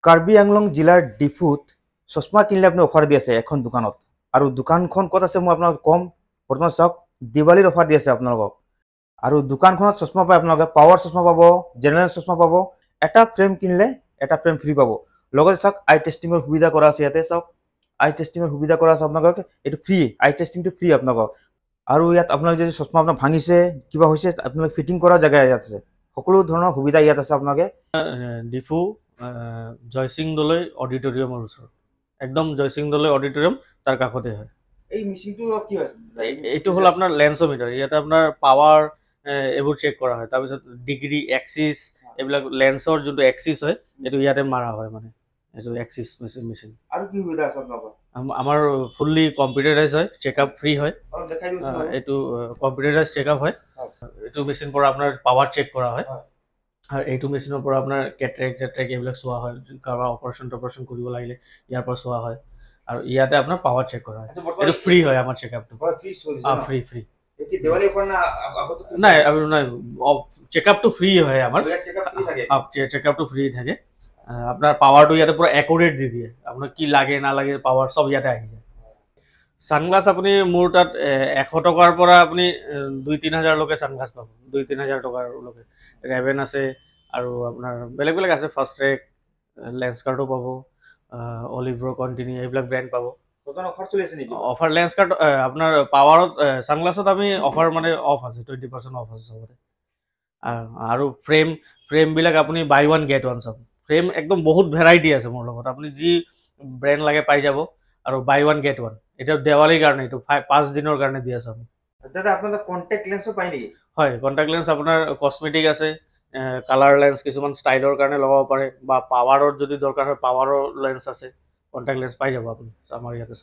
কাৰ্বি আংলং জিলাৰ ডিফুত চশমা কিনিলে আপুনি অফাৰ দি আছে এখন দোকানত আৰু দোকানখন ক'ত আছে মই আপোনাক কম বৰ্তমান চাওক দিৱালীৰ অফাৰ দি আছে আপোনালোকক আৰু দোকানখনত চশমা পায় আপোনালোকে পাৱাৰ চশমা পাব জেনেৰেল চশমা পাব এটা ফ্ৰেম কিনিলে এটা ফ্ৰেম ফ্ৰী পাব লগতে চাওক আই টেষ্টিঙৰ সুবিধা কৰা আছে ইয়াতে চাওক আই টেষ্টিঙৰ সুবিধা কৰা আছে আপোনালোকক এইটো ফ্ৰী আই টেষ্টিংটো ফ্ৰী আপোনালোকক আৰু ইয়াত আপোনালোকে যদি চশমা আপোনাৰ ভাঙিছে কিবা হৈছে আপোনালোকে ফিটিং কৰা জেগা ইয়াত আছে সকলো ধৰণৰ সুবিধা ইয়াত আছে আপোনালোকে ডিফু জয়সিং দলৈ অডিটৰিয়ামৰ ওচৰত একদম জয়সিং দলৈ অডিটৰিয়াম তাৰ কাষতে হয় এই মেচিনটো কি হয় এইটো হ'ল আপোনাৰ লেন্সোমিটাৰ ইয়াতে আপোনাৰ পাৱাৰ এইবোৰ চেক কৰা হয় তাৰপিছত ডিগ্ৰী এক্সিছ এইবিলাক লেন্সৰ যোনটো এক্সিছ হয় এইটো ইয়াতে মাৰা হয় মানে এইটো এক্সিছ মেচিন আৰু কি সুবিধা আছে আপোনালোকৰ আমাৰ ফুল্লি কম্পিউটাৰাইজ হয় চেকআপ ফ্ৰী হয় এইটো কম্পিউটাৰাইজ চেকআপ হয় এইটো মেচিন পৰা আপোনাৰ পাৱাৰ চেক কৰা হয় আৰু এইটো মেচিনৰ পৰা আপোনাৰ কেটৰেক এইবিলাক চোৱা হয় কাৰোবাৰ অপাৰেশ্যন কৰিব লাগিলে ইয়াৰ পৰা চোৱা হয় আৰু ইয়াতে আপোনাৰ পাৱাৰ চেক কৰা হয় এইটো ফ্ৰী হয় আমাৰ চেকআপটো ফ্ৰী নাই নাই চেকআপটো ফ্ৰী হয় আমাৰ চেকআপটো ফ্ৰী থাকে আপোনাৰ পাৱাৰটো ইয়াতে পুৰা একুৰেট দি দিয়ে আপোনাৰ কি লাগে নালাগে পাৱাৰ চব ইয়াতে আহি যায় সানগ্লাছ আপুনি মোৰ তাত 100 টকাৰ পৰা আপুনি 2-3 হাজাৰলৈকে সানগ্লাছ পাব 2-3 হাজাৰ টকাৰলৈকে ৰেভেন আছে আৰু আপোনাৰ বেলেগ বেলেগ আছে ফাৰ্ষ্ট ট্ৰেক লেন্স কাৰ্ডো পাব অলিভ্ৰ কণ্টিনিউ এইবিলাক ব্ৰেণ্ড পাব অফাৰ চলি আছে নেকি অফাৰ লেন্স কাৰ্ড আপোনাৰ পাৱাৰত সানগ্লাছত আমি অফাৰ মানে অফ আছে 20% অফ আছে চবতে আৰু ফ্ৰেমবিলাক আপুনি বাই ওৱান গেট ওৱান চাব ফ্ৰেম একদম বহুত ভেৰাইটি আছে মোৰ লগত আপুনি যি ব্ৰেণ্ড লাগে পাই যাব আৰু বাই ওৱান গেট ওৱান এটা দেৱালীৰ কাৰণে এইটো 5 দিনৰ কাৰণে দি আছে আমি দাদা আপোনালোকৰ কন্টাক্ট লেন্সও পায় নেকি হয় কন্টাক্ট লেন্স আপোনাৰ কসমেটিক আছে কালাৰ লেন্স কিছুমান ষ্টাইলৰ কাৰণে লগাব পাৰে বা পাৱাৰৰ যদি দৰকাৰ হয় পাৱাৰৰ লেন্স আছে কন্টাক্ট লেন্স পাই যাব আপুনি আমাৰ ইয়াতে